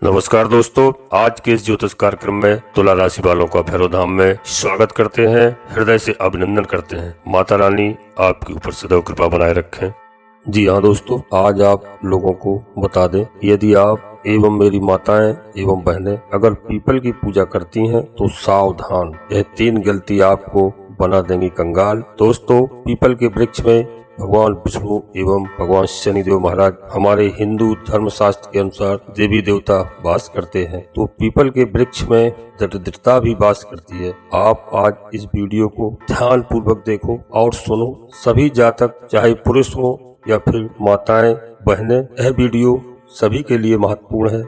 नमस्कार दोस्तों, आज के इस ज्योतिष कार्यक्रम में तुला राशि वालों का भैरवधाम में स्वागत करते हैं। हृदय से अभिनंदन करते हैं। माता रानी आपके ऊपर सदैव कृपा बनाए रखें। जी हाँ दोस्तों, आज आप लोगों को बता दें, यदि आप एवं मेरी माताएं एवं बहनें अगर पीपल की पूजा करती हैं तो सावधान, यह 3 गलती आपको बना देंगी कंगाल। दोस्तों, पीपल के वृक्ष में भगवान विष्णु एवं भगवान शनिदेव महाराज हमारे हिंदू धर्म शास्त्र के अनुसार देवी देवता वास करते हैं, तो पीपल के वृक्ष में दरिद्रता भी वास करती है। आप आज इस वीडियो को ध्यान पूर्वक देखो और सुनो। सभी जातक, चाहे पुरुष हो या फिर माताएं बहनें, यह वीडियो सभी के लिए महत्वपूर्ण है।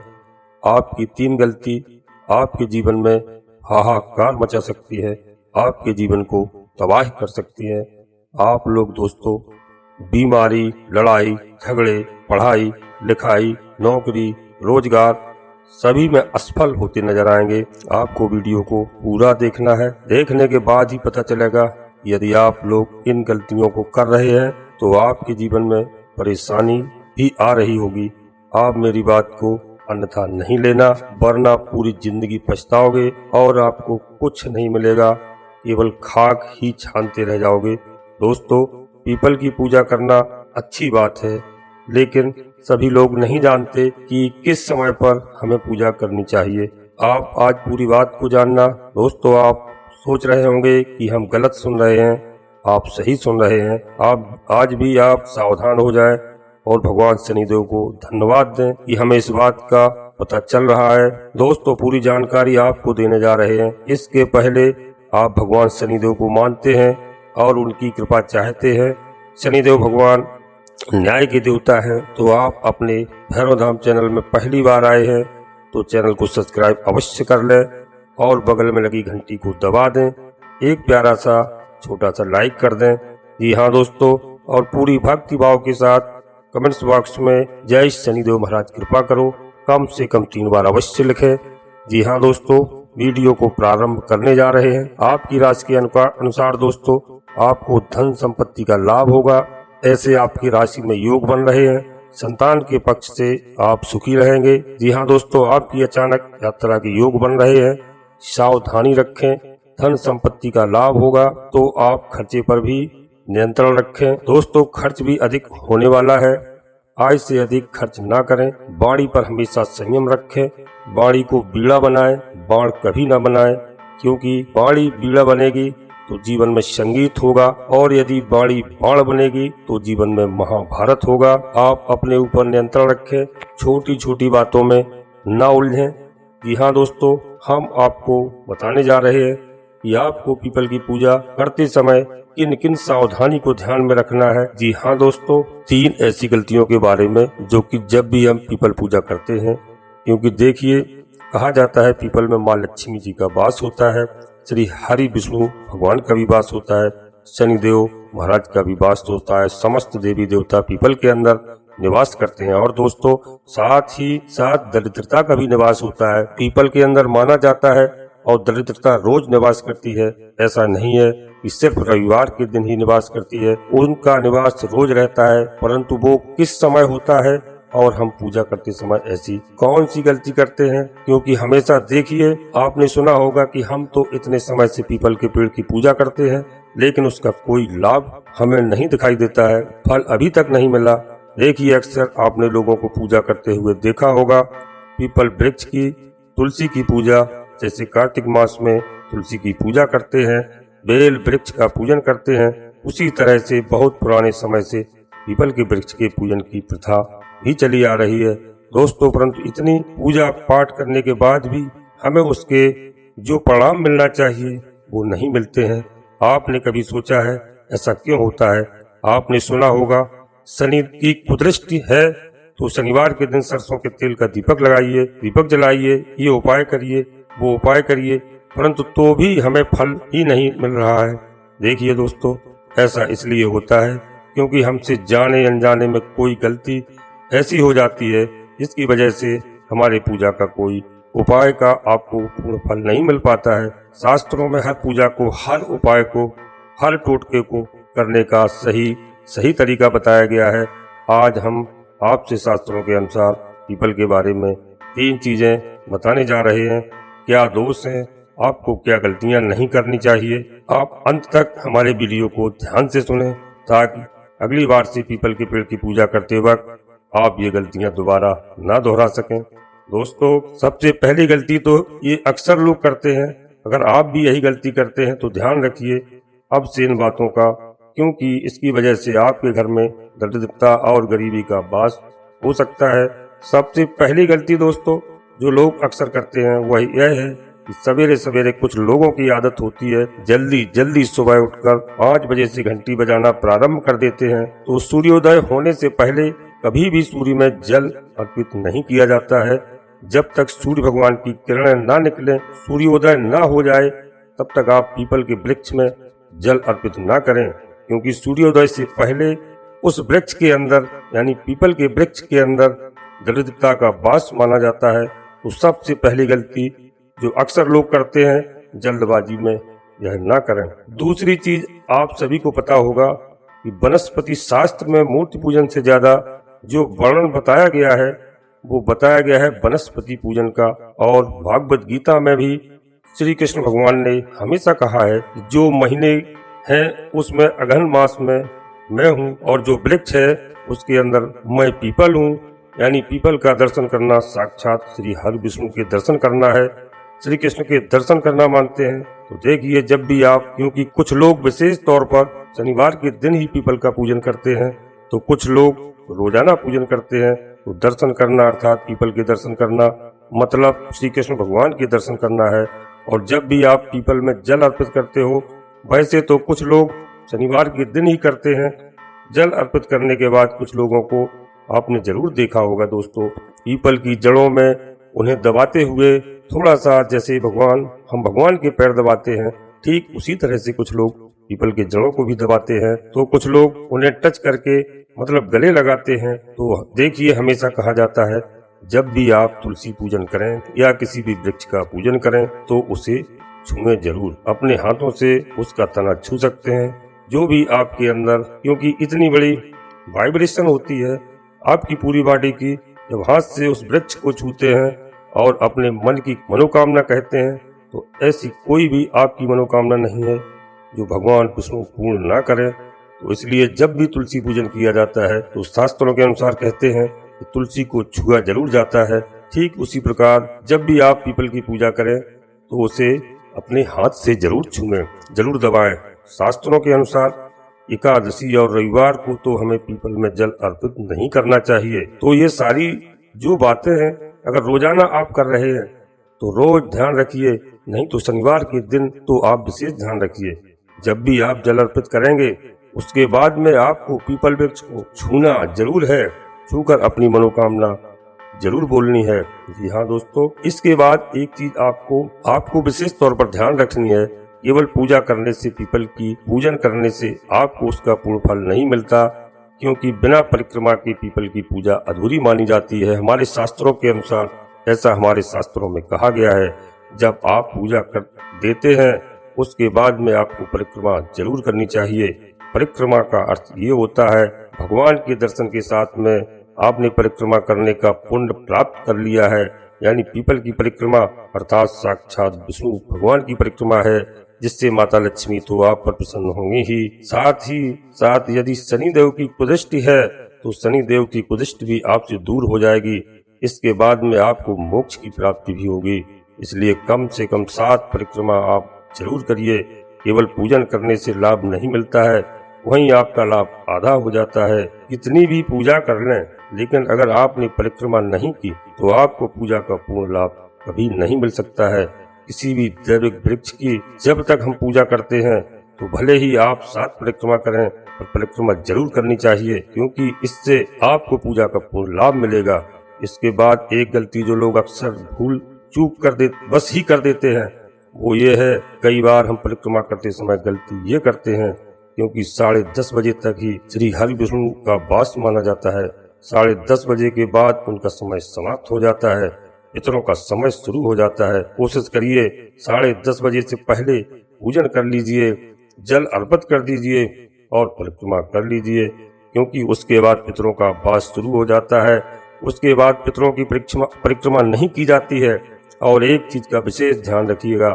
आपकी 3 गलती आपके जीवन में हाहाकार मचा सकती है, आपके जीवन को तबाह कर सकती है। आप लोग दोस्तों बीमारी, लड़ाई झगड़े, पढ़ाई लिखाई, नौकरी, रोजगार सभी में असफल होते नजर आएंगे। आपको वीडियो को पूरा देखना है। देखने के बाद ही पता चलेगा यदि आप लोग इन गलतियों को कर रहे हैं तो आपके जीवन में परेशानी भी आ रही होगी। आप मेरी बात को अन्यथा नहीं लेना, वरना पूरी जिंदगी पछताओगे और आपको कुछ नहीं मिलेगा, केवल खाक ही छानते रह जाओगे। दोस्तों, पीपल की पूजा करना अच्छी बात है, लेकिन सभी लोग नहीं जानते कि किस समय पर हमें पूजा करनी चाहिए। आप आज पूरी बात को जानना। दोस्तों, आप सोच रहे होंगे कि हम गलत सुन रहे हैं, आप सही सुन रहे हैं। आप आज भी आप सावधान हो जाएं और भगवान शनिदेव को धन्यवाद दें कि हमें इस बात का पता चल रहा है। दोस्तों, पूरी जानकारी आपको देने जा रहे हैं। इसके पहले आप भगवान शनिदेव को मानते हैं और उनकी कृपा चाहते हैं। शनिदेव भगवान न्याय के देवता हैं। तो आप अपने भैरवधाम चैनल में पहली बार आए हैं तो चैनल को सब्सक्राइब अवश्य कर लें और बगल में लगी घंटी को दबा दें। एक प्यारा सा छोटा सा लाइक कर दें। जी हाँ दोस्तों, और पूरी भक्ति भाव के साथ कमेंट्स बॉक्स में जय शनिदेव महाराज कृपा करो कम से कम 3 बार अवश्य लिखें। जी हाँ दोस्तों, वीडियो को प्रारंभ करने जा रहे हैं। आपकी राशि के अनुसार दोस्तों आपको धन संपत्ति का लाभ होगा। ऐसे आपकी राशि में योग बन रहे हैं। संतान के पक्ष से आप सुखी रहेंगे। जी हाँ दोस्तों, आपकी अचानक यात्रा के योग बन रहे हैं। सावधानी रखें, धन संपत्ति का लाभ होगा, तो आप खर्चे पर भी नियंत्रण रखें। दोस्तों, खर्च भी अधिक होने वाला है, आय से अधिक खर्च ना करें। वाणी पर हमेशा संयम रखें। वाणी को बीड़ा बनाएं, बाण कभी ना बनाएं, क्योंकि वाणी बीड़ा बनेगी तो जीवन में संगीत होगा, और यदि वाणी बाण बनेगी तो जीवन में महाभारत होगा। आप अपने ऊपर नियंत्रण रखें, छोटी छोटी बातों में ना उलझें। जी हाँ दोस्तों, हम आपको बताने जा रहे हैं कि आपको पीपल की पूजा करते समय किन किन सावधानी को ध्यान में रखना है। जी हाँ दोस्तों, 3 ऐसी गलतियों के बारे में जो कि जब भी हम पीपल पूजा करते हैं, क्योंकि देखिए कहा जाता है पीपल में माँ लक्ष्मी जी का वास होता है, श्री हरि विष्णु भगवान का भी वास होता है, शनिदेव महाराज का भी वास होता है। समस्त देवी देवता पीपल के अंदर निवास करते हैं। और दोस्तों, साथ ही साथ दरिद्रता का भी निवास होता है पीपल के अंदर, माना जाता है। और दरिद्रता रोज निवास करती है, ऐसा नहीं है कि सिर्फ रविवार के दिन ही निवास करती है। उनका निवास रोज रहता है, परंतु वो किस समय होता है और हम पूजा करते समय ऐसी कौन सी गलती करते हैं। क्योंकि हमेशा देखिए, आपने सुना होगा कि हम तो इतने समय से पीपल के पेड़ की पूजा करते हैं, लेकिन उसका कोई लाभ हमें नहीं दिखाई देता है, फल अभी तक नहीं मिला। देखिए, अक्सर आपने लोगों को पूजा करते हुए देखा होगा। पीपल वृक्ष की, तुलसी की पूजा, जैसे कार्तिक मास में तुलसी की पूजा करते हैं, बेल वृक्ष का पूजन करते हैं, उसी तरह से बहुत पुराने समय से पीपल के वृक्ष के पूजन की प्रथा भी चली आ रही है दोस्तों। परंतु इतनी पूजा पाठ करने के बाद भी हमें उसके जो परिणाम मिलना चाहिए वो नहीं मिलते हैं। आपने कभी सोचा है ऐसा क्यों होता है? आपने सुना होगा शनि की कुदृष्टि है तो शनिवार के दिन सरसों के तेल का दीपक लगाइए, दीपक जलाइए, ये उपाय करिए, वो उपाय करिए, परंतु तो भी हमें फल ही नहीं मिल रहा है। देखिए दोस्तों, ऐसा इसलिए होता है क्योंकि हमसे जाने अनजाने में कोई गलती ऐसी हो जाती है जिसकी वजह से हमारे पूजा का कोई उपाय का आपको पूर्ण फल नहीं मिल पाता है। शास्त्रों में हर पूजा को, हर उपाय को, हर टोटके को करने का सही तरीका बताया गया है। आज हम आपसे शास्त्रों के अनुसार पीपल के बारे में 3 चीजें बताने जा रहे हैं। क्या दोष हैं, आपको क्या गलतियां नहीं करनी चाहिए। आप अंत तक हमारे वीडियो को ध्यान से सुनें ताकि अगली बार से पीपल के पेड़ की पूजा करते वक्त आप ये गलतियां दोबारा ना दोहरा सकें। दोस्तों, सबसे पहली गलती तो ये अक्सर लोग करते हैं। अगर आप भी यही गलती करते हैं तो ध्यान रखिए अब से इन बातों का, क्योंकि इसकी वजह से आपके घर में दरिद्रता और गरीबी का वास हो सकता है। सबसे पहली गलती दोस्तों जो लोग अक्सर करते हैं वह यह है कि सवेरे सवेरे कुछ लोगों की आदत होती है जल्दी जल्दी सुबह उठकर 5 बजे से घंटी बजाना प्रारंभ कर देते हैं। तो सूर्योदय होने से पहले कभी भी सूर्य में जल अर्पित नहीं किया जाता है। जब तक सूर्य भगवान की किरणें ना निकले, सूर्योदय ना हो जाए, तब तक आप पीपल के वृक्ष में जल अर्पित ना करें, क्योंकि सूर्योदय से पहले उस वृक्ष के अंदर यानी पीपल के वृक्ष के अंदर दरिद्रता का वास माना जाता है। तो सबसे पहली गलती जो अक्सर लोग करते हैं जल्दबाजी में यह ना करें। दूसरी चीज आप सभी को पता होगा कि वनस्पति शास्त्र में मूर्ति पूजन से ज्यादा जो वर्णन बताया गया है वो बताया गया है वनस्पति पूजन का। और भागवत गीता में भी श्री कृष्ण भगवान ने हमेशा कहा है जो महीने हैं उसमें अगहन मास में मैं हूँ और जो वृक्ष है उसके अंदर मैं पीपल हूँ। यानी पीपल का दर्शन करना साक्षात श्री हरि विष्णु के दर्शन करना है, श्री कृष्ण के दर्शन करना मानते हैं। तो देखिए जब भी आप, क्योंकि कुछ लोग विशेष तौर पर शनिवार के दिन ही पीपल का पूजन करते हैं, तो कुछ लोग रोजाना पूजन करते हैं। तो दर्शन करना अर्थात पीपल के दर्शन करना मतलब श्री कृष्ण भगवान के दर्शन करना है। और जब भी आप पीपल में जल अर्पित करते हो, वैसे तो कुछ लोग शनिवार के दिन ही करते हैं, जल अर्पित करने के बाद कुछ लोगों को आपने जरूर देखा होगा दोस्तों पीपल की जड़ों में उन्हें दबाते हुए, थोड़ा सा जैसे हम भगवान के पैर दबाते हैं, ठीक उसी तरह से कुछ लोग पीपल के जड़ों को भी दबाते हैं। तो कुछ लोग उन्हें टच करके मतलब गले लगाते हैं। तो देखिए हमेशा कहा जाता है जब भी आप तुलसी पूजन करें या किसी भी वृक्ष का पूजन करें तो उसे छुएं जरूर। अपने हाथों से उसका तना छू सकते हैं जो भी आपके अंदर, क्योंकि इतनी बड़ी वाइब्रेशन होती है आपकी पूरी बॉडी की। जब हाथ से उस वृक्ष को छूते हैं और अपने मन की मनोकामना कहते हैं, तो ऐसी कोई भी आपकी मनोकामना नहीं है जो भगवान विष्णु पूर्ण ना करें। तो इसलिए जब भी तुलसी पूजन किया जाता है तो शास्त्रों के अनुसार कहते हैं कि तुलसी को छुआ जरूर जाता है। ठीक उसी प्रकार जब भी आप पीपल की पूजा करें तो उसे अपने हाथ से जरूर छुएं, जरूर दबाएं। शास्त्रों के अनुसार एकादशी और रविवार को तो हमें पीपल में जल अर्पित नहीं करना चाहिए। तो ये सारी जो बातें हैं अगर रोजाना आप कर रहे हैं तो रोज ध्यान रखिए, नहीं तो शनिवार के दिन तो आप विशेष ध्यान रखिए। जब भी आप जल अर्पित करेंगे उसके बाद में आपको पीपल वृक्ष को छूना जरूर है, छूकर अपनी मनोकामना जरूर बोलनी है। जी हाँ दोस्तों, इसके बाद एक चीज आपको विशेष तौर पर ध्यान रखनी है। केवल पूजा करने से, पीपल की पूजन करने से आपको उसका पूर्ण फल नहीं मिलता, क्योंकि बिना परिक्रमा के पीपल की पूजा अधूरी मानी जाती है। हमारे शास्त्रों के अनुसार ऐसा हमारे शास्त्रों में कहा गया है। जब आप पूजा कर देते हैं उसके बाद में आपको परिक्रमा जरूर करनी चाहिए। परिक्रमा का अर्थ ये होता है भगवान के दर्शन के साथ में आपने परिक्रमा करने का पुण्य प्राप्त कर लिया है। यानी पीपल की परिक्रमा अर्थात साक्षात विष्णु भगवान की परिक्रमा है, जिससे माता लक्ष्मी तो आप पर प्रसन्न होंगी ही साथ यदि शनिदेव की कुदृष्टि है तो शनिदेव की कुदृष्टि भी आपसे दूर हो जाएगी। इसके बाद में आपको मोक्ष की प्राप्ति भी होगी। इसलिए कम से कम 7 परिक्रमा आप जरूर करिए। केवल पूजन करने से लाभ नहीं मिलता है, वहीं आपका लाभ आधा हो जाता है। कितनी भी पूजा कर लें, लेकिन अगर आपने परिक्रमा नहीं की तो आपको पूजा का पूर्ण लाभ कभी नहीं मिल सकता है। किसी भी दैविक वृक्ष की जब तक हम पूजा करते हैं तो भले ही आप 7 परिक्रमा करें, पर परिक्रमा जरूर करनी चाहिए, क्योंकि इससे आपको पूजा का पूर्ण लाभ मिलेगा। इसके बाद एक गलती जो लोग अक्सर भूल चूक कर देते हैं वो ये है, कई बार हम परिक्रमा करते समय गलती ये करते हैं, क्योंकि 10:30 बजे तक ही श्री हरि विष्णु का वास माना जाता है। 10:30 बजे के बाद उनका समय समाप्त हो जाता है, पितरों का समय शुरू हो जाता है। कोशिश करिए 10:30 बजे से पहले पूजन कर लीजिए, जल अर्पित कर दीजिए और परिक्रमा कर लीजिए, क्योंकि उसके बाद पितरों का वास शुरू हो जाता है। उसके बाद पितरों की परिक्रमा नहीं की जाती है। और एक चीज का विशेष ध्यान रखिएगा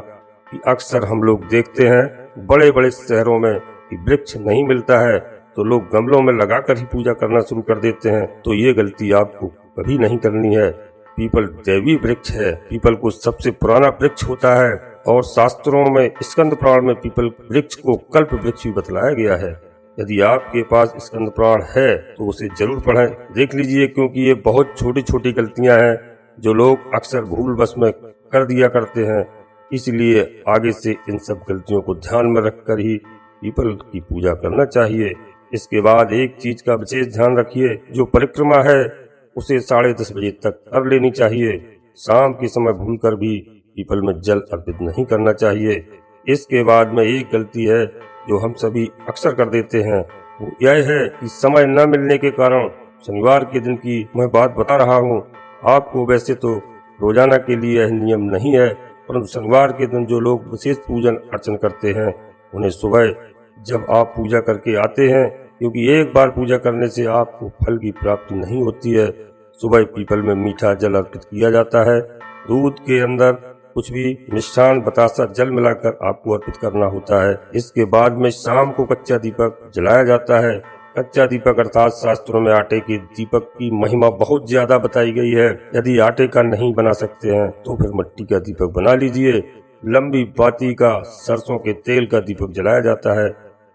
कि अक्सर हम लोग देखते हैं बड़े बड़े शहरों में कि वृक्ष नहीं मिलता है तो लोग गमलों में लगाकर ही पूजा करना शुरू कर देते हैं। तो ये गलती आपको कभी नहीं करनी है। पीपल दैवी वृक्ष है, पीपल को सबसे पुराना वृक्ष होता है और शास्त्रों में स्कंद पुराण में पीपल वृक्ष को कल्प वृक्ष भी बतलाया गया है। यदि आपके पास स्कंद पुराण है तो उसे जरूर पढ़ें, देख लीजिए, क्योंकि ये बहुत छोटी छोटी गलतियां हैं जो लोग अक्सर भूलवश में कर दिया करते हैं। इसलिए आगे से इन सब गलतियों को ध्यान में रखकर ही पीपल की पूजा करना चाहिए। इसके बाद एक चीज का विशेष ध्यान रखिए, जो परिक्रमा है उसे 10:30 बजे तक कर लेनी चाहिए। शाम के समय भूलकर भी पीपल में जल अर्पित नहीं करना चाहिए। इसके बाद में एक गलती है जो हम सभी अक्सर कर देते हैं, वो यह है कि समय न मिलने के कारण शनिवार के दिन की मैं बात बता रहा हूँ आपको। वैसे तो रोजाना के लिए यह नियम नहीं है, परंतु शनिवार के दिन जो लोग विशेष पूजन अर्चन करते हैं उन्हें सुबह जब आप पूजा करके आते हैं, क्योंकि एक बार पूजा करने से आपको फल की प्राप्ति नहीं होती है, सुबह पीपल में मीठा जल अर्पित किया जाता है। दूध के अंदर कुछ भी मिष्ठान बतासा जल मिलाकर आपको अर्पित करना होता है। इसके बाद में शाम को कच्चा दीपक जलाया जाता है। कच्चा दीपक अर्थात शास्त्रों में आटे के दीपक की महिमा बहुत ज्यादा बताई गई है। यदि आटे का नहीं बना सकते हैं तो फिर मिट्टी का दीपक बना लीजिए। लंबी बाती का सरसों के तेल का दीपक जलाया जाता है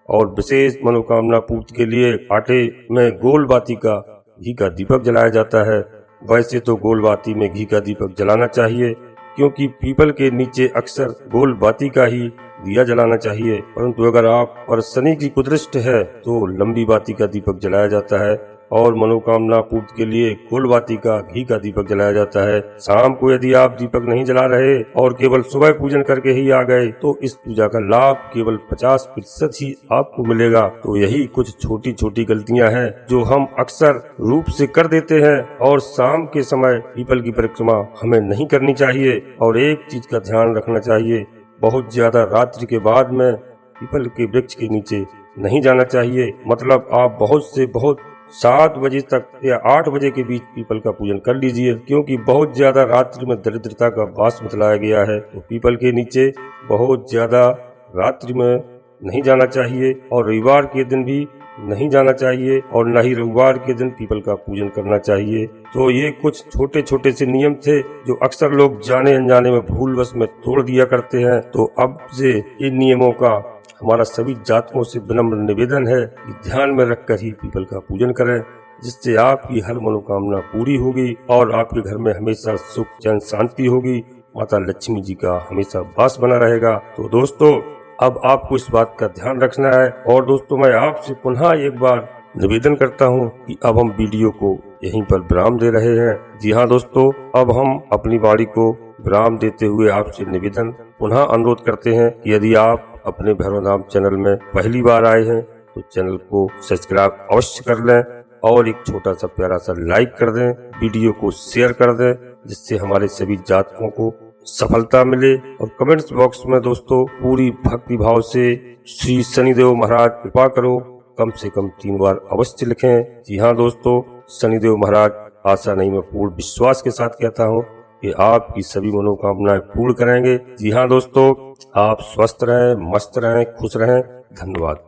और विशेष मनोकामना पूर्ति के लिए आटे में गोल बाती का घी का दीपक जलाया जाता है। वैसे तो गोल बाती में घी का दीपक जलाना चाहिए, क्योंकि पीपल के नीचे अक्सर गोल बाती का ही दिया जलाना चाहिए, परंतु अगर आप पर शनि की कुदृष्टि है तो लंबी बाती का दीपक जलाया जाता है और मनोकामना पूर्ति के लिए गोल बाती का घी का दीपक जलाया जाता है। शाम को यदि आप दीपक नहीं जला रहे और केवल सुबह पूजन करके ही आ गए तो इस पूजा का लाभ केवल 50% ही आपको मिलेगा। तो यही कुछ छोटी छोटी गलतियां हैं जो हम अक्सर रूप से कर देते हैं और शाम के समय पीपल की परिक्रमा हमें नहीं करनी चाहिए। और एक चीज का ध्यान रखना चाहिए, बहुत ज्यादा रात्रि के बाद में पीपल के वृक्ष के नीचे नहीं जाना चाहिए। मतलब आप बहुत से बहुत 7 बजे तक या 8 बजे के बीच पीपल का पूजन कर लीजिए, क्योंकि बहुत ज्यादा रात्रि में दरिद्रता का वास बतलाया गया है। तो पीपल के नीचे बहुत ज्यादा रात्रि में नहीं जाना चाहिए और रविवार के दिन भी नहीं जाना चाहिए और न ही रविवार के दिन पीपल का पूजन करना चाहिए। तो ये कुछ छोटे छोटे से नियम थे जो अक्सर लोग जाने अनजाने में भूलवश में तोड़ दिया करते हैं। तो अब से इन नियमों का हमारा सभी जातकों से विनम्र निवेदन है कि ध्यान में रखकर ही पीपल का पूजन करें, जिससे आपकी हर मनोकामना पूरी होगी और आपके घर में हमेशा सुख चैन शांति होगी। माता लक्ष्मी जी का हमेशा वास बना रहेगा। तो दोस्तों, अब आपको इस बात का ध्यान रखना है। और दोस्तों, मैं आपसे पुनः एक बार निवेदन करता हूं कि अब हम वीडियो को यहीं पर विराम दे रहे हैं। जी हाँ दोस्तों, अब हम अपनी वाणी को विराम देते हुए आपसे निवेदन पुनः अनुरोध करते हैं कि यदि आप अपने भैरवधाम चैनल में पहली बार आए हैं तो चैनल को सब्सक्राइब अवश्य कर लें और एक छोटा सा प्यारा सा लाइक कर दें, वीडियो को शेयर कर दें, जिससे हमारे सभी जातकों को सफलता मिले। और कमेंट्स बॉक्स में दोस्तों पूरी भक्ति भाव से श्री शनिदेव महाराज कृपा करो कम से कम 3 बार अवश्य लिखें। जी हाँ दोस्तों, शनिदेव महाराज आशा नहीं, मैं पूर्ण विश्वास के साथ कहता हूँ कि आपकी सभी मनोकामनाएं पूर्ण करेंगे। जी हाँ दोस्तों, आप स्वस्थ रहें, मस्त रहें, खुश रहें। धन्यवाद।